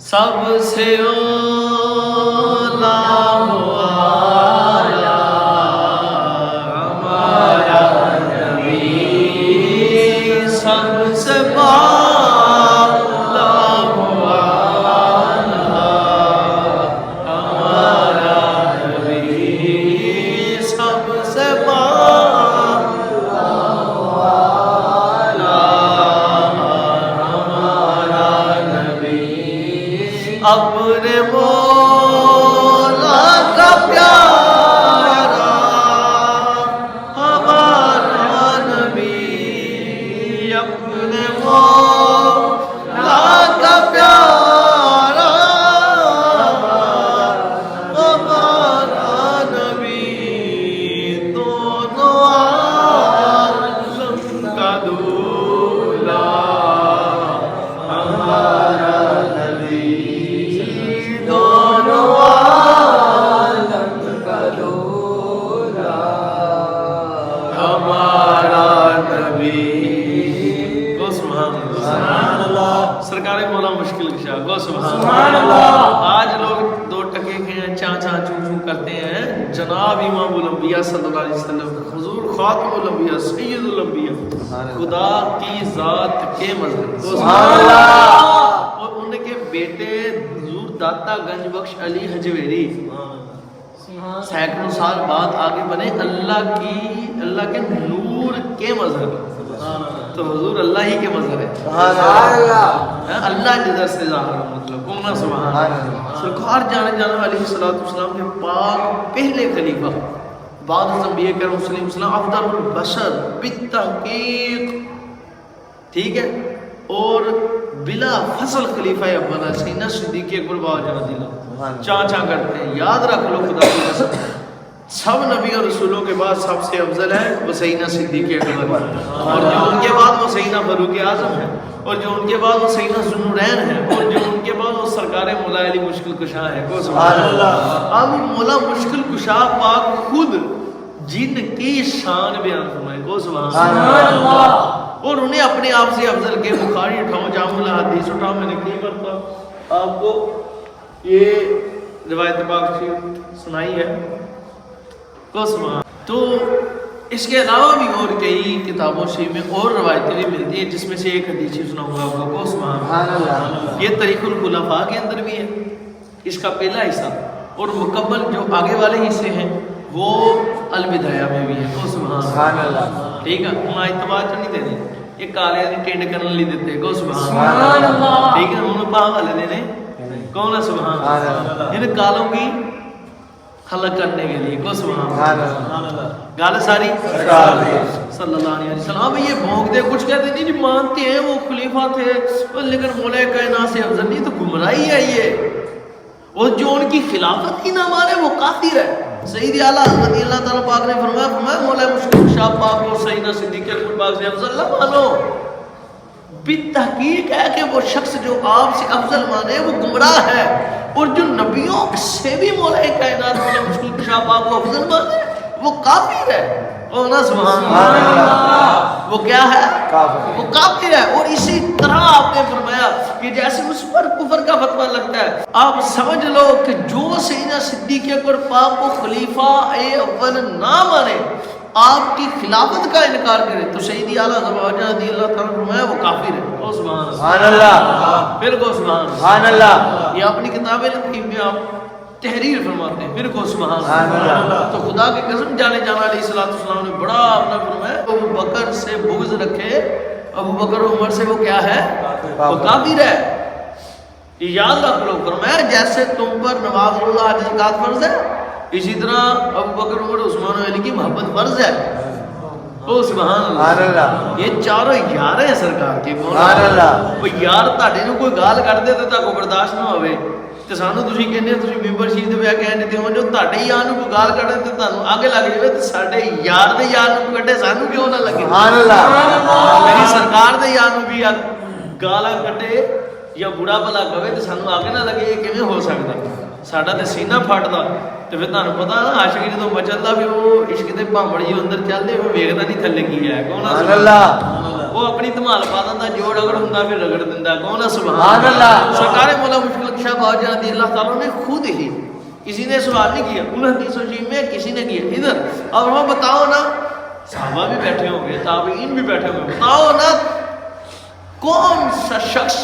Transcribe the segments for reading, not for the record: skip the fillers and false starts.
سب سے اولا ہمارا نبی، سب سے بالا ہمارا نبی، سب سے اپنے مولا کا پیارا ہمارا نبی، اپنے مولا کا پیارا ہمارا نبی، دونوں عالم کا دولا ہمارا سرکار مولا مشکل کشا گو سبحان اللہ۔ آج لوگ دو ٹکے کے ہیں، چاں چاں چوں چوں کرتے ہیں، جناب امام الانبیاء صلی اللہ علیہ وسلم، حضور خاتم الانبیاء سید الانبیاء، خدا کی ذات کے مظہر سبحان اللہ، اور ان کے بیٹے حضور داتا گنج بخش علی حجویری سینکڑوں سال بعد آگے بنے اللہ کے نور کے مظہر، تو حضور اللہ ہی کے مظہر ہے، اللہ جدر سے ظاہر مطلب کون سبحان اللہ۔ سرکار جانے علیہ السلام کے پاک پہلے خلیفہ بعد انبیاء کرام صلی اللہ علیہ وسلم، افضل البشر بالتحقیق، ٹھیک ہے، اور بلا فصل خلیفہ اول سیدنا صدیق اکبر باوجہ رضی اللہ چاں چاں کرتے ہیں۔ یاد رکھ لو خدا کی قسم، سب نبی اور رسولوں کے بعد سب سے افضل ہے وہ سیدنا صدیق اکبر، اور جو ان کے بعد وہ سیدنا فاروق اعظم ہے، اور جو ان کے بعد وہ سیدنا ذوالنورین ہے، اور جو ان کے بعد وہ سرکار مولا علی مشکل کشا ہے کو سبحان اللہ۔ اب مولا مشکل کشا پاک خود جن کی شان بیان فرمائے کو سبحان اللہ، اور انہیں اپنے آپ سے افضل کے بخاری اٹھاؤ، جامع الحدیث اٹھاؤ، میں نے کئی مرتبہ آپ کو یہ روایت پاک سنائی ہے کو سبحان۔ تو اس کے علاوہ بھی اور کئی کتابوں سے میں اور روایتیں بھی ملتی ہیں، جس میں سے ایک حدیث سناؤں گا آپ کو سبحان اللہ۔ یہ طریق الخلفاء کے اندر بھی ہے اس کا پہلا حصہ، اور مکمل جو آگے والے حصے ہیں وہ البدایہ میں بھی ہے کو سبحان اللہ، ٹھیک ہے۔ ہم اعتبار نہیں دینے، یہ کالے نے ٹینڈ کرنے لی دیتے کو سبحان اللہ، ٹھیک ہے، انہوں نے پاہ والے دینے کون ہے سبحان اللہ، ان کالوں کی خلق کرنے کے لیے کو سبحان اللہ، گال ساری صلی اللہ علیہ وسلم۔ یہ بھونکتے کچھ کہتے نہیں جی مانتے ہیں وہ خلیفہ تھے لیکن مولا کائنات سے افضل نہیں، تو گمراہی ہے یہ، اور جو ان کی خلافت ہی نہ مانے وہ کافر ہے۔ سید اعلیٰ حضرت اللہ تعالیٰ پاک نے فرمایا مولا مشکل کشا پاک اور سیدنا صدیق اکبر پاک سے افضل نہ مانو، بالتحقیق ہے کہ وہ شخص جو آپ سے افضل مانے وہ گمراہ ہے، اور جو نبیوں سے بھی مولا کائنات مولا مشکل کشا پاک کو افضل مانے وہ کافر ہے، اور نا سبحان اللہ، وہ کیا ہے وہ کافر ہے۔ اور اسی طرح آپ نے فرمایا کہ جیسے اس پر کفر کا فتویٰ لگتا ہے، آپ سمجھ لو کہ جو سیدنا صدیق اکبر پاک کو خلیفہ اول نہ مانے، آپ کی خلافت کا انکار کرے، تو سیدی اعلیٰ زواجہ رضی اللہ تعالیٰ فرمایا وہ کافر ہے کو سبحان اللہ، پھر کو سبحان اللہ۔ یہ اپنی کتابیں لکھی میں آپ تحریر فرماتے ہیں، پھر کو سبحان اللہ۔ تو خدا کی قسم جانے علیہ السلام نے بڑا اپنا فرمایا ابو بکر سے بغض رکھے، ابو بکر عمر سے وہ کیا ہے وہ کافر ہے، یہ یاد رکھ لو۔ فرمایا جیسے تم پر نماز اللہ حج زکات فرض ہے، اسی طرح ابو بکر عمر عثمان و علی کی محبت فرض ہے او سبحان اللہ۔ یہ چاروں یار ہیں سرکار کے، سبحان اللہ۔ وہ یار تاڑے نو کوئی گال کر دے تو تاکو برداشت نہ ہوئے، تو سانو تسی کہنے تسی ممبر شریف تے بیٹھ کے کہتے ہو جو تاڑے یار نو کوئی گال کر دے تو تانوں آگے لگ جائے، تو ساڈے یار دے یار نو کڈے سانو کیوں نہ لگے، سبحان اللہ۔ میری سرکار دے یار نو بھی گالاں کڈے یا برا بھلا کہے تو سانو آگے نہ لگے، یہ کیویں ہو سکدا؟ ساڈا تے سینہ پھٹدا، تو پھر تانوں پتہ نا عاشق جدوں بچلدا پھر وہ عشق دے بھامڑ جی اندر چلدے وہ ویکھدا نہیں تھلے کی ہے، کون سبحان اللہ۔ وہ اپنی دھمال پا دینا جوڑ اگر ہوں پھر رگڑ دینا کون ہے سبحان اللہ سرکار مولا مشکل کشا خواجہ رضی اللہ تعالیٰ نے خود ہی کسی نے سوال نہیں کیا ان حدیث و شریف میں کسی نے کیا ادھر اب ہمیں بتاؤ نا صحابہ بھی بیٹھے ہوں گے تابعین بھی بیٹھے ہوں گے بتاؤ نا کون سا شخص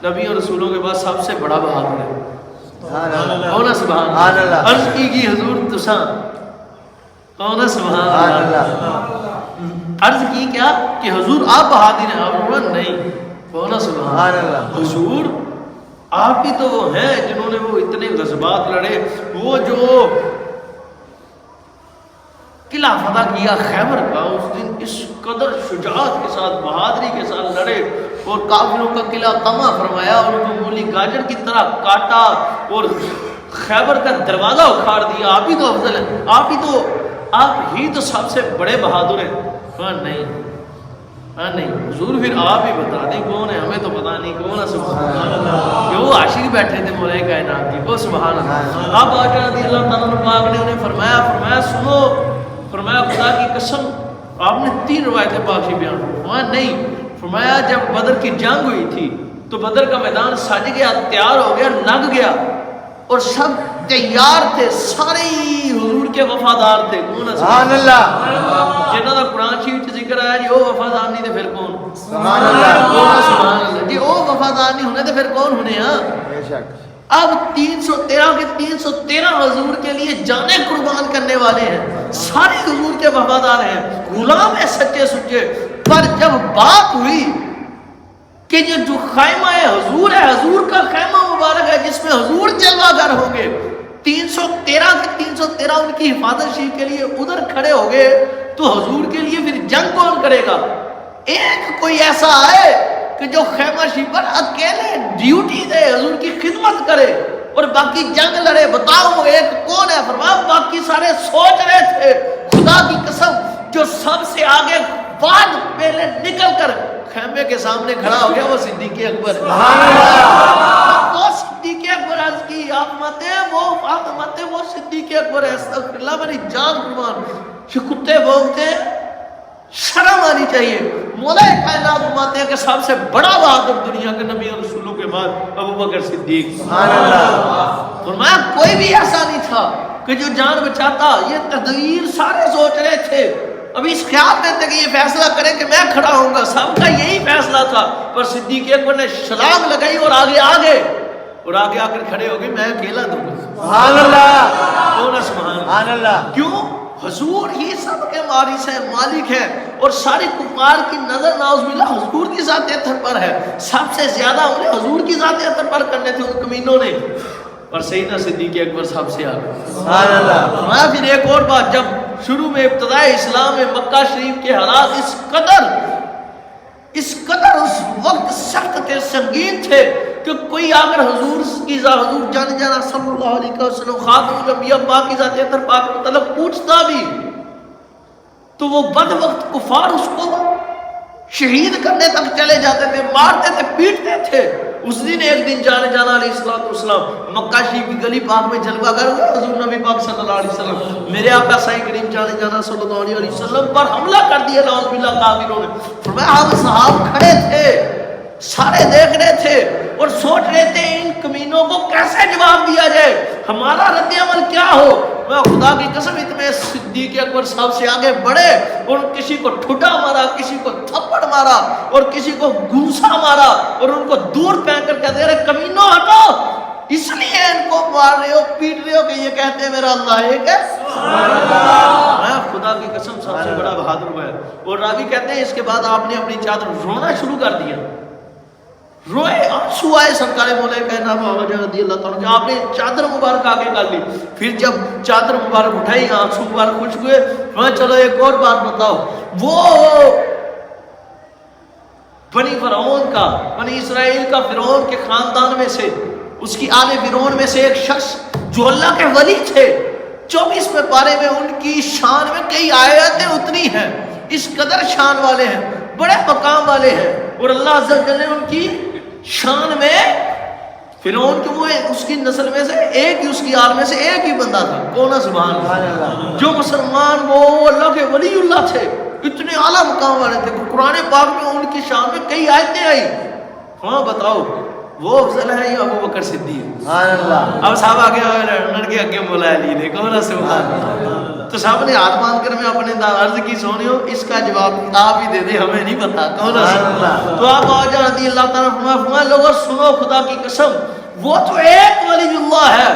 نبی اور رسولوں کے بعد سب سے بڑا بہادر ہے کون ہے سبحان اللہ عرض کی حضور تساں کون ہے سبحان اللہ عرض کی کیا کہ حضور آپ بہادر ہیں آپ نہیں کون ہے سبحان اللہ حضور آپ بھی تو وہ ہیں جنہوں نے وہ اتنے غزوات لڑے وہ جو قلعہ فتح کیا خیبر کا اس دن اس قدر شجاعت کے ساتھ بہادری کے ساتھ لڑے اور کافروں کا قلعہ طمع فرمایا اور ان کو مولی گاجر کی طرح کاٹا اور خیبر کا دروازہ اکھاڑ دیا آپ ہی تو افضل ہیں آپ ہی تو سب سے بڑے بہادر ہیں ہاں نہیں حضور پھر آپ ہی بتا دیں کون ہے ہمیں تو پتا نہیں کون ہے سبحان اللہ جو عاشق بیٹھے تھے مولا کائنات کی وہ سبحان اللہ اب آقا رضی اللہ تعالیٰ پاک نے انہیں فرمایا سنو فرمایا خدا کی قسم آپ نے 3 روایتیں پاک سے بیان فرمایا نہیں فرمایا جب بدر کی جنگ ہوئی تھی تو بدر کا میدان سج گیا تیار ہو گیا لگ گیا اور سب تیار تھے سارے حضور کے وفادار تھے کون ہے سبحان اللہ جنہاں دا قرآن شریف ذکر آیا جی وہ وفادار نہیں تھے پھر کون سبحان اللہ جی وہ وفادار نہیں ہونے تھے پھر کون ہونے ہاں بے شک اب 313 کے 313 حضور کے لیے جانیں قربان کرنے والے ہیں سارے حضور کے وفادار ہیں غلام ہیں سچے سچے پر جب بات ہوئی کہ یہ جو خیمہ حضور ہے حضور کا خیمہ مبارک ہے جس میں حضور جلوہ گر ہوں گے 313 کے 313 ان کی حفاظت شریف کے لیے ادھر کھڑے ہو گئے تو حضور کے لیے پھر جنگ کون کرے گا ایک کوئی ایسا آئے کہ جو خیمہ شریف پر اکیلے ڈیوٹی دے حضور کی خدمت کرے اور باقی جنگ لڑے بتاؤ ایک کون ہے فرمایا باقی سارے سوچ رہے تھے خدا کی قسم جو سب سے آگے بعد پہلے نکل کر خیمے کے سامنے کھڑا ہو گیا وہ صدیق اکبر وہ صدیق اکبر عرض کی آپ ماتے وہ فاطمہ وہ صدیق اکبر ہے استغفر اللہ میری جان قربان یہ کتے بھونکتے شرم آنی چاہیے مولا کائنات فرماتے ہیں کہ سب سے بڑا بہادر دنیا کے نبی اور رسولوں کے بعد ابو بکر صدیق سبحان اللہ فرمایا کوئی بھی ایسا نہیں تھا کہ جو جان بچاتا یہ تدبیر سارے سوچ رہے تھے ابھی اس خیال میں تھے کہ یہ فیصلہ کریں کہ میں کھڑا ہوں گا سب کا یہی فیصلہ تھا پر صدیق اکبر نے چھلانگ لگائی اور آگے اور آگے آ کر کھڑے ہو گئے میں اکیلا دوں گا سبحان اللہ کون ہے سبحان اللہ کیوں حضور ہی سب کے وارث ہیں مالک ہیں اور سارے کفار کی نظر ناؤز باللہ حضور کی ذات اطہر پر ہے سب سے زیادہ انہیں حضور کی ذات اطہر پر کرنے تھے ان کمینوں نے اور سیدنا صدیق اکبر صاحب سے آگے سبحان اللہ میں پھر ایک اور بات جب شروع میں ابتدائے اسلام میں مکہ شریف کے حالات اس قدر اس وقت سخت تھے سنگین تھے کہ کوئی اگر حضور کی حضور جانا صلی اللہ علیہ وسلم خاتم الانبیاء پاک کی ذات اطہر پاک مطلب پوچھتا بھی تو وہ بد وقت کفار اس کو شہید کرنے تک چلے جاتے تھے مارتے تھے پیٹتے تھے اس دن ایک دن جانا علیہ السلام مکہ شریف کی گلی پاک میں جلوہ گر ہوئے حضور نبی پاک صلی اللہ علیہ وسلم میرے آقا سائیں کریم جانا صلی اللہ علیہ وسلم پر حملہ کر دیا نعوذ باللہ کافروں نے فرمایا ہم صحاب کھڑے تھے سارے دیکھ رہے تھے اور سوچ رہے تھے ان کمینوں کو کیسے جواب دیا جائے ہمارا رد عمل کیا ہو میں خدا کی قسم اتنے صدیق اکبر صاحب سے آگے بڑھے اور کسی کو ٹھٹا مارا کسی کو تھپڑ مارا اور کسی کو گھوسا مارا اور ان کو دور پھینک کر کہتے رہے کمینوں ہٹو اس لیے ان کو مار رہے ہو پیٹ رہے ہو کہ یہ کہتے ہیں میرا اللہ ایک ہے سبحان اللہ میں خدا کی قسم سب سے بڑا بہادر ہوا ہے اور راوی کہتے ہیں اس کے بعد آپ نے اپنی چادر رونا شروع کر دیا روئے آنسو آئے سرکار مولا کائنات رضی اللہ تعالیٰ آپ نے چادر مبارک آگے کر لی پھر جب چادر مبارک اٹھائی آنسو مبارک کچھ ہوئے چلو ایک اور بات بتاؤ وہ بنی فرعون کا بنی اسرائیل کا فرعون کے خاندان میں سے اس کی آل فرعون میں سے ایک شخص جو اللہ کے ولی تھے 24 پارے میں ان کی شان میں کئی آیاتیں اتنی ہیں اس قدر شان والے ہیں بڑے مقام والے ہیں اور اللہ عز و جل نے ان کی شان میں فرعون کے وہ اس کی نسل میں سے ایک ہی اس کی آل میں سے ایک ہی بندہ تھا کون ہے سبحان اللہ جو مسلمان وہ اللہ کے ولی اللہ تھے اتنے اعلیٰ مقام والے تھے. قرآن پاک میں ان کی شان میں کئی آیتیں آئی. ہاں بتاؤ وہ افضل ہے یا ابو بکر صدیق؟ سبحان اللہ. اب صاحب آگے انہوں کے آگے مولا علی نے کون ہے سبحان اللہ. تو صاحب نے ہاتھ باندھ کر میں اپنے عرض کی سونی ہو اس کا جواب آپ ہی دے دے ہمیں نہیں پتا کون ہے سبحان اللہ. تو آپ آجا رضی اللہ تعالیٰ فرمایا لوگوں سنو خدا کی قسم وہ تو ایک ولی اللہ ہے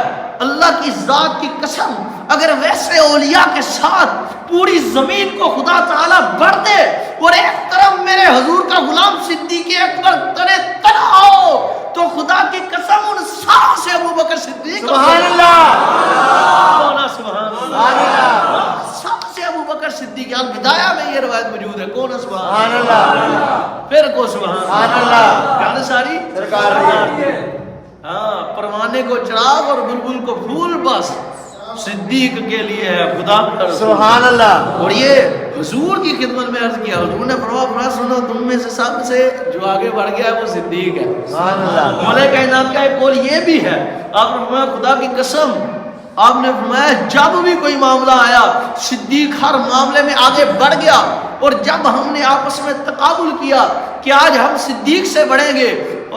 اللہ کی ذات کی قسم اگر ویسے اولیاء کے ساتھ پوری زمین کو خدا تعالیٰ بھر دے اور ایک طرف میرے حضور کا غلام صدیق اکبر تنے تنہا ہو تو خدا کی قسم ان ساروں سے ابو بکر صدیق سبحان اللہ سبحان اللہ سب سے ابو بکر صدیق البدایہ میں یہ روایت موجود ہے کون ہے سبحان اللہ پھر کو سبحان اللہ کہاں ساری سرکار ہاں پروانے کو چراغ اور بلبل کو پھول بس صدیق کے لیے ہے خدا سبحان اللہ. اور یہ حضور کی خدمت میں عرض کیا حضور نے فرمایا سنو تم میں سے سب سے جو آگے بڑھ گیا ہے وہ صدیق ہے سبحان اللہ. مولا کائنات کا ایک قول یہ بھی ہے آپ نے فرمایا خدا کی قسم آپ نے فرمایا جب بھی کوئی معاملہ آیا صدیق ہر معاملے میں آگے بڑھ گیا اور جب ہم نے آپس میں تقابل کیا کہ آج ہم صدیق سے بڑھیں گے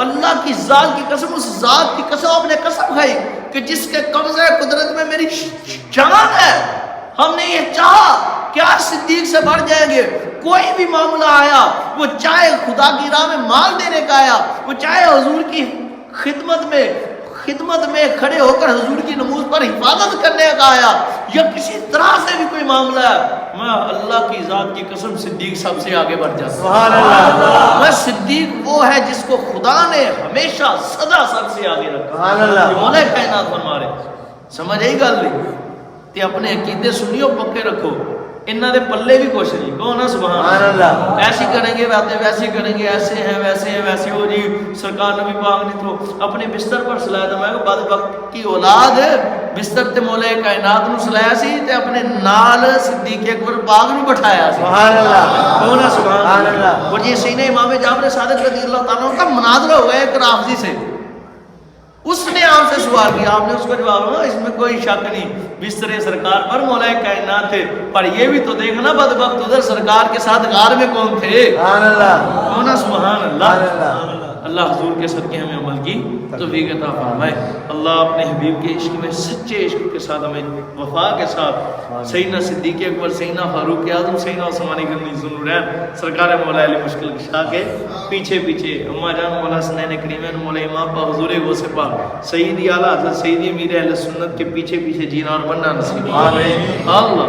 اللہ کی ذات کی قسم اس ذات کی قسم آپ نے قسم کھائی کہ جس کے قبضہ قدرت میں میری جان ہے ہم نے یہ چاہا کہ آج صدیق سے بڑھ جائیں گے. کوئی بھی معاملہ آیا وہ چاہے خدا کی راہ میں مال دینے کا آیا وہ چاہے حضور کی خدمت میں کھڑے ہو کر حضور کی نماز پر حفاظت کرنے کا آیا یا کسی طرح سے بھی کوئی معاملہ ہے میں اللہ کی ذات کی قسم صدیق سب سے آگے بڑھ جاتا سبحان اللہ. میں صدیق وہ ہے جس کو خدا نے ہمیشہ سدا سب سے آگے رکھا سبحان اللہ. مولا کائنات فرما رہے سمجھ آئی گل نہیں تے اپنے عقیدے سنیو پکے رکھو انہاں دے پلے بھی کچھ نہیں کون ہے سبحان اللہ. ایسی کریں گے باتیں ویسی کریں گے ایسے ہیں ویسے ہو جی سرکار نبی پاک نے تو اپنے بستر پر سلایا تھا میں بعد وقت کی اولاد بستر تے مولا کائنات نو سلایا سی تے اپنے نال صدیق اکبر پاک نو بٹھایا سی سبحان اللہ. کون ہے سبحان اللہ. اور یہ سینہ امام جعفر صادق رضی اللہ تعالیٰ عنہ کا مناظرہ ہوا ہے ایک رافضی سے اس نے آپ سے سوال کیا آپ نے اس کو جواب دیا اس میں کوئی شک نہیں بستر سرکار پر مولا کائنات تھے پر یہ بھی تو دیکھنا بدبخت ادھر سرکار کے ساتھ غار میں کون تھے سبحان اللہ. کون ہے سبحان اللہ. اللہ حضور کے صدقے ہمیں عمل کی توفیق عطا فرمائے. اللہ اپنے حبیب کے عشق میں سچے عشق کے ساتھ ہمیں وفا کے ساتھ سیدنا صدیق اکبر سیدنا فاروق اعظم سیدنا عثمان غنی ذوالنورین سرکار مولا علی مشکل کشا کے پیچھے اماں جان مولا حسنین کریمین مولا امام پاک حضور غوث پاک سیدی اعلیٰ حضرت سیدی امیر اہل سنت کے پیچھے جینا اور بننا نصیب آمین. اللہ